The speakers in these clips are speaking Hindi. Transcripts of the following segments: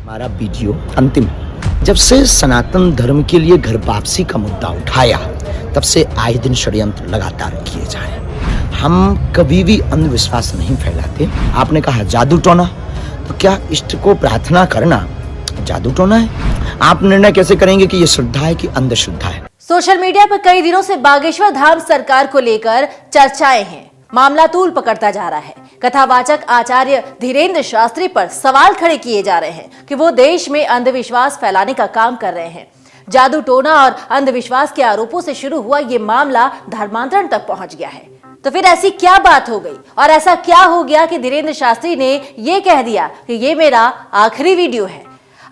हमारा वीडियो अंतिम। जब से सनातन धर्म के लिए घर वापसी का मुद्दा उठाया, तब से आए दिन षड्यंत्र लगातार किए जा रहे हैं। हम कभी भी अंधविश्वास नहीं फैलाते। आपने कहा जादू टोना, तो क्या इष्ट को प्रार्थना करना जादू टोना है? आप निर्णय कैसे करेंगे कि ये श्रद्धा है कि अंधश्रद्धा है? सोशल मीडिया पर कई दिनों से बागेश्वर धाम सरकार को लेकर चर्चाएं हैं। मामला तूल पकड़ता जा रहा है। कथावाचक आचार्य धीरेन्द्र शास्त्री पर सवाल खड़े किए जा रहे हैं कि वो देश में अंधविश्वास फैलाने का काम कर रहे हैं। जादू टोना और अंधविश्वास के आरोपों से शुरू हुआ ये मामला धर्मांतरण तक पहुंच गया है। तो फिर ऐसी क्या बात हो गई और ऐसा क्या हो गया कि धीरेन्द्र शास्त्री ने ये कह दिया कि ये मेरा आखिरी वीडियो है?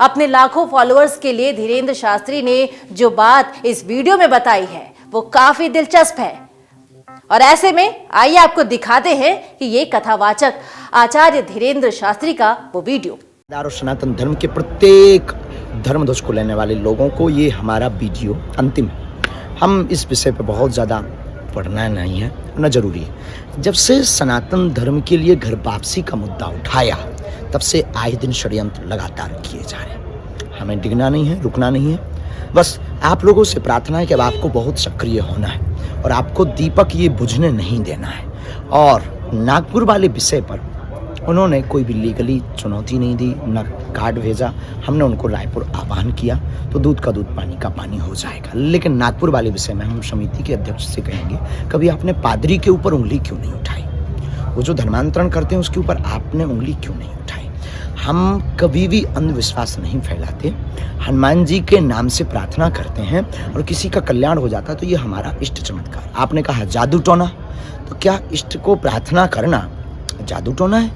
अपने लाखों फॉलोअर्स के लिए धीरेन्द्र शास्त्री ने जो बात इस वीडियो में बताई है वो काफी दिलचस्प है, और ऐसे में आइए आपको दिखाते हैं कि ये कथावाचक आचार्य धीरेन्द्र शास्त्री का वो वीडियो। और सनातन धर्म के प्रत्येक धर्म ध्वज को लेने वाले लोगों को ये हमारा वीडियो अंतिम है। हम इस विषय पर बहुत ज़्यादा पढ़ना नहीं है, न जरूरी है। जब से सनातन धर्म के लिए घर वापसी का मुद्दा उठाया, तब से आए दिन षड्यंत्र लगातार किए जा रहे हैं। हमें डिगना नहीं है, रुकना नहीं है। बस आप लोगों से प्रार्थना है कि अब आपको बहुत सक्रिय होना है और आपको दीपक ये बुझने नहीं देना है। और नागपुर वाले विषय पर उन्होंने कोई भी लीगली चुनौती नहीं दी, न कार्ड भेजा। हमने उनको रायपुर आह्वान किया तो दूध का दूध पानी का पानी हो जाएगा। लेकिन नागपुर वाले विषय में हम समिति के अध्यक्ष से कहेंगे, कभी आपने पादरी के ऊपर उंगली क्यों नहीं उठाई? वो जो धर्मांतरण करते हैं उसके ऊपर आपने उंगली क्यों नहीं उठाई? हम कभी भी अंधविश्वास नहीं फैलाते। हनुमान जी के नाम से प्रार्थना करते हैं और किसी का कल्याण हो जाता है तो ये हमारा इष्ट चमत्कार। आपने कहा जादू टोना, तो क्या इष्ट को प्रार्थना करना जादू टोना है?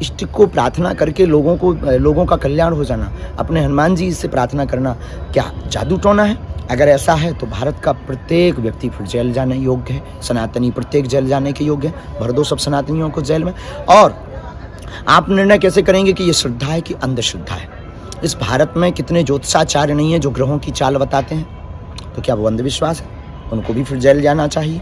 इष्ट को प्रार्थना करके लोगों का कल्याण हो जाना, अपने हनुमान जी से प्रार्थना करना क्या जादू टोना है? अगर ऐसा है तो भारत का प्रत्येक व्यक्ति फिर जेल जाने योग्य है। सनातनी प्रत्येक जेल जाने के योग्य है। भर दो सब सनातनियों को जेल में। और आप निर्णय कैसे करेंगे कि ये श्रद्धा है कि अंधश्रद्धा है? इस भारत में कितने ज्योतिषाचार्य नहीं है जो ग्रहों की चाल बताते हैं? तो क्या वो अंधविश्वास है? उनको भी फिर जेल जाना चाहिए।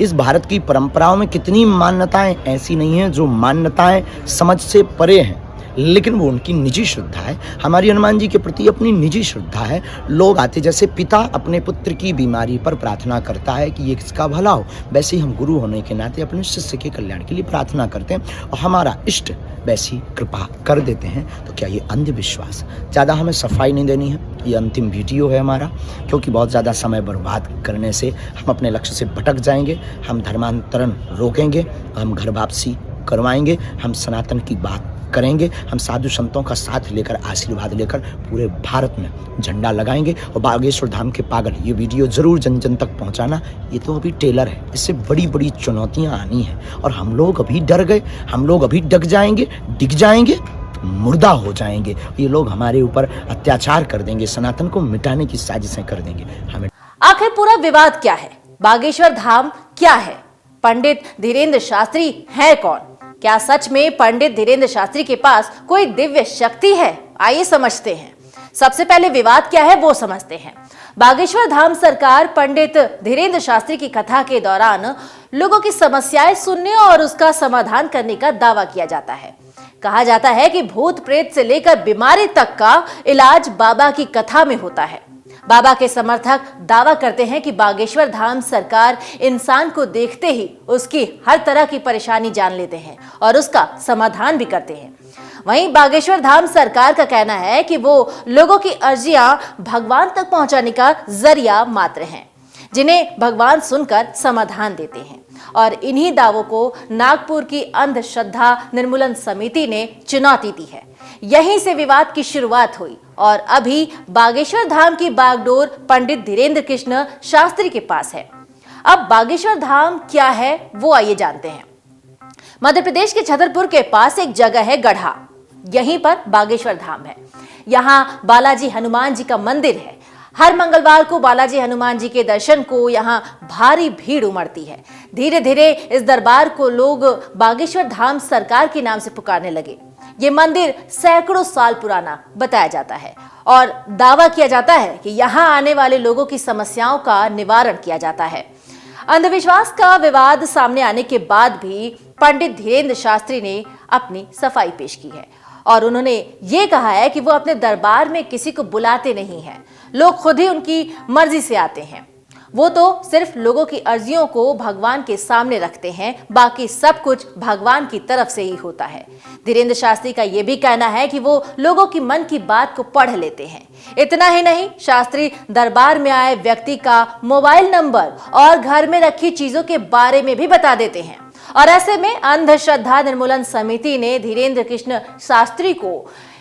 इस भारत की परंपराओं में कितनी मान्यताएं ऐसी नहीं हैं जो मान्यताएं समझ से परे हैं, लेकिन वो उनकी निजी श्रद्धा है। हमारी हनुमान जी के प्रति अपनी निजी श्रद्धा है। लोग आते, जैसे पिता अपने पुत्र की बीमारी पर प्रार्थना करता है कि ये किसका भला हो, वैसे ही हम गुरु होने के नाते अपने शिष्य के कल्याण के लिए प्रार्थना करते हैं और हमारा इष्ट वैसी कृपा कर देते हैं। तो क्या ये अंधविश्वास? ज़्यादा हमें सफाई नहीं देनी है। ये अंतिम वीडियो है हमारा, क्योंकि बहुत ज़्यादा समय बर्बाद करने से हम अपने लक्ष्य से भटक जाएंगे। हम धर्मांतरण रोकेंगे, हम घर वापसी करवाएंगे, हम सनातन की बात करेंगे, हम साधु संतों का साथ लेकर, आशीर्वाद लेकर पूरे भारत में झंडा लगाएंगे। और बागेश्वर धाम के पागल, ये वीडियो जरूर जन जन तक पहुंचाना। ये तो अभी टेलर है, इससे बड़ी बड़ी चुनौतियां आनी हैं और हम लोग अभी डर गए। हम लोग अभी डग जाएंगे, डिग जाएंगे, मुर्दा हो जाएंगे। ये लोग हमारे ऊपर अत्याचार कर देंगे, सनातन को मिटाने की साजिशें कर देंगे। हमें आखिर पूरा विवाद क्या है? बागेश्वर धाम क्या है? पंडित धीरेन्द्र शास्त्री है कौन? क्या सच में पंडित धीरेन्द्र शास्त्री के पास कोई दिव्य शक्ति है? आइए समझते हैं। सबसे पहले विवाद क्या है वो समझते हैं। बागेश्वर धाम सरकार पंडित धीरेन्द्र शास्त्री की कथा के दौरान लोगों की समस्याएं सुनने और उसका समाधान करने का दावा किया जाता है। कहा जाता है कि भूत प्रेत से लेकर बीमारी तक का इलाज बाबा की कथा में होता है। बाबा के समर्थक दावा करते हैं कि बागेश्वर धाम सरकार इंसान को देखते ही उसकी हर तरह की परेशानी जान लेते हैं और उसका समाधान भी करते हैं। वहीं बागेश्वर धाम सरकार का कहना है कि वो लोगों की अर्जियां भगवान तक पहुंचाने का जरिया मात्र हैं, जिन्हें भगवान सुनकर समाधान देते हैं। और इन्हीं दावों को नागपुर की अंधश्रद्धा निर्मूलन समिति ने चुनौती दी है। यहीं से विवाद की शुरुआत हुई और अभी बागेश्वर धाम की बागडोर पंडित धीरेन्द्र कृष्ण शास्त्री के पास है। अब बागेश्वर धाम क्या है वो आइए जानते हैं। मध्य प्रदेश के छतरपुर के पास एक जगह है गढ़ा, यहीं पर बागेश्वर धाम है। यहाँ बालाजी हनुमान जी का मंदिर है। हर मंगलवार को बालाजी हनुमान जी के दर्शन को यहाँ भारी भीड़ उमड़ती है। धीरे धीरे इस दरबार को लोग बागेश्वर धाम सरकार के नाम से पुकारने लगे। ये मंदिर सैकड़ों साल पुराना बताया जाता है और दावा किया जाता है कि यहाँ आने वाले लोगों की समस्याओं का निवारण किया जाता है। अंधविश्वास का विवाद सामने आने के बाद भी पंडित धीरेन्द्र शास्त्री ने अपनी सफाई पेश की है और उन्होंने ये कहा है कि वो अपने दरबार में किसी को बुलाते नहीं हैं, लोग खुद ही उनकी मर्जी से आते हैं। वो तो सिर्फ लोगों की अर्जियों को भगवान के सामने रखते हैं, बाकी सब कुछ भगवान की तरफ से ही होता है। धीरेंद्र शास्त्री का यह भी कहना है कि वो लोगों की मन की बात को पढ़ लेते हैं। इतना ही नहीं, शास्त्री दरबार में आए व्यक्ति का मोबाइल नंबर और घर में रखी चीजों के बारे में भी बता देते हैं। और ऐसे में अंधश्रद्धा निर्मूलन समिति ने धीरेंद्र कृष्ण शास्त्री को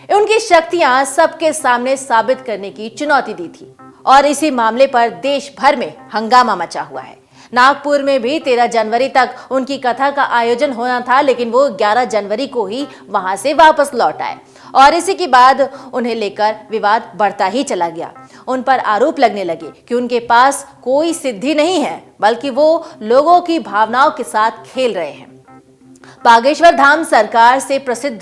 उनकी शक्तियां सबके सामने साबित करने की चुनौती दी थी और इसी मामले पर देश भर में हंगामा मचा हुआ है। नागपुर में भी 13 जनवरी तक उनकी कथा का आयोजन होना था, लेकिन वो 11 जनवरी को ही वहां से वापस लौट आए और इसी के बाद उन्हें लेकर विवाद बढ़ता ही चला गया। उन पर आरोप लगने लगे कि उनके पास कोई सिद्धि नहीं है, बल्कि वो लोगों की भावनाओं के साथ खेल रहे हैं। बागेश्वर धाम सरकार से प्रसिद्ध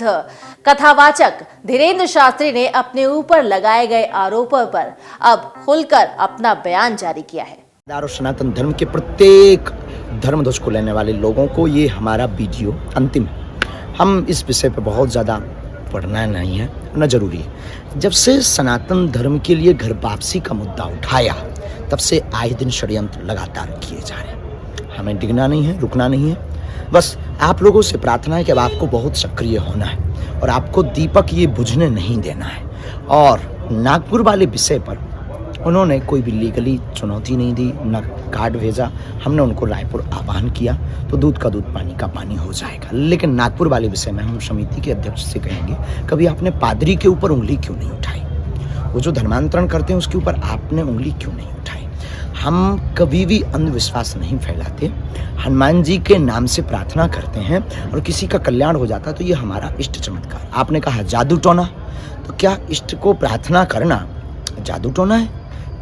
कथावाचक धीरेंद्र शास्त्री ने अपने ऊपर लगाए गए आरोपों पर अब खुलकर अपना बयान जारी किया है। और सनातन धर्म के प्रत्येक धर्म ध्वज को लेने वाले लोगों को ये हमारा वीडियो अंतिम है। हम इस विषय पे बहुत ज़्यादा पढ़ना नहीं है, न जरूरी है। जब से सनातन धर्म के लिए घर वापसी का मुद्दा उठाया, तब से आए दिन षड्यंत्र लगातार किए जा रहे हैं। हमें डिगना नहीं है, रुकना नहीं है। बस आप लोगों से प्रार्थना है कि अब आपको बहुत सक्रिय होना है और आपको दीपक ये बुझने नहीं देना है। और नागपुर वाले विषय पर उन्होंने कोई भी लीगली चुनौती नहीं दी, न कार्ड भेजा। हमने उनको रायपुर आह्वान किया तो दूध का दूध पानी का पानी हो जाएगा। लेकिन नागपुर वाले विषय में हम समिति के अध्यक्ष से कहेंगे, कभी आपने पादरी के ऊपर उंगली क्यों नहीं उठाई? वो जो धर्मांतरण करते हैं उसके ऊपर आपने उंगली क्यों नहीं उठाई? हम कभी भी अंधविश्वास नहीं फैलाते। हनुमान जी के नाम से प्रार्थना करते हैं और किसी का कल्याण हो जाता है तो ये हमारा इष्ट चमत्कार। आपने कहा जादू टोना, तो क्या इष्ट को प्रार्थना करना जादू टोना है?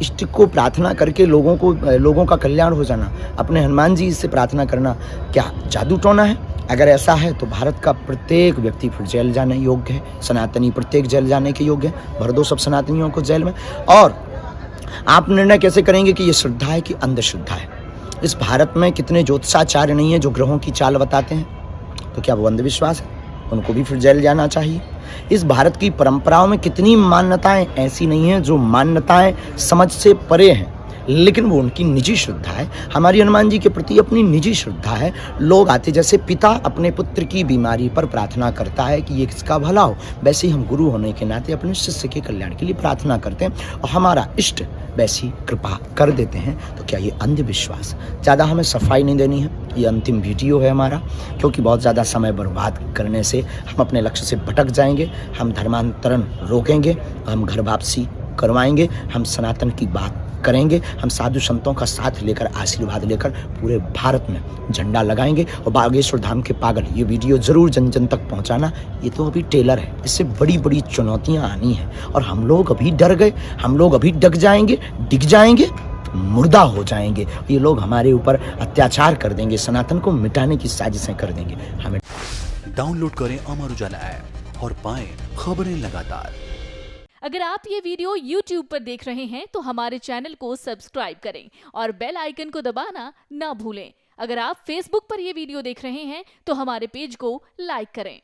इष्ट को प्रार्थना करके लोगों का कल्याण हो जाना, अपने हनुमान जी से प्रार्थना करना क्या जादू टोना है? अगर ऐसा है तो भारत का प्रत्येक व्यक्ति फिर जेल जाने योग्य है, सनातनी प्रत्येक जेल जाने के योग्य है। भर दो सब सनातनियों को जेल में। और आप निर्णय कैसे करेंगे कि ये श्रद्धा है कि अंधश्रद्धा है? इस भारत में कितने ज्योतिषाचार्य नहीं है जो ग्रहों की चाल बताते हैं? तो क्या वो अंधविश्वास है? उनको भी फिर जेल जाना चाहिए। इस भारत की परंपराओं में कितनी मान्यताएं ऐसी नहीं हैं जो मान्यताएं समझ से परे हैं, लेकिन वो उनकी निजी श्रद्धा है। हमारी हनुमान जी के प्रति अपनी निजी श्रद्धा है। लोग आते, जैसे पिता अपने पुत्र की बीमारी पर प्रार्थना करता है कि ये किसका भला हो, वैसे ही हम गुरु होने के नाते अपने शिष्य के कल्याण के लिए प्रार्थना करते हैं और हमारा इष्ट वैसी कृपा कर देते हैं। तो क्या ये अंधविश्वास? ज़्यादा हमें सफाई नहीं देनी है। ये अंतिम वीडियो है हमारा, क्योंकि बहुत ज़्यादा समय बर्बाद करने से हम अपने लक्ष्य से भटक जाएंगे। हम धर्मांतरण रोकेंगे, हम घर वापसी करवाएंगे, हम सनातन की बात करेंगे, हम साधु संतों का साथ लेकर, आशीर्वाद लेकर पूरे भारत में झंडा लगाएंगे। और बागेश्वर धाम के पागल, ये वीडियो जरूर जन जन तक पहुंचाना। ये तो अभी टेलर है, इससे बड़ी बड़ी चुनौतियां आनी है और हम लोग अभी डर गए, हम लोग अभी डिग जाएंगे, मुर्दा हो जाएंगे। ये लोग हमारे ऊपर अत्याचार कर देंगे, सनातन को मिटाने की साजिशें कर देंगे। हमें डाउनलोड करें अमर उजाला ऐप और पाएं खबरें लगातार। अगर आप ये वीडियो YouTube पर देख रहे हैं तो हमारे चैनल को सब्सक्राइब करें और बेल आइकन को दबाना ना भूलें। अगर आप Facebook पर ये वीडियो देख रहे हैं तो हमारे पेज को लाइक करें।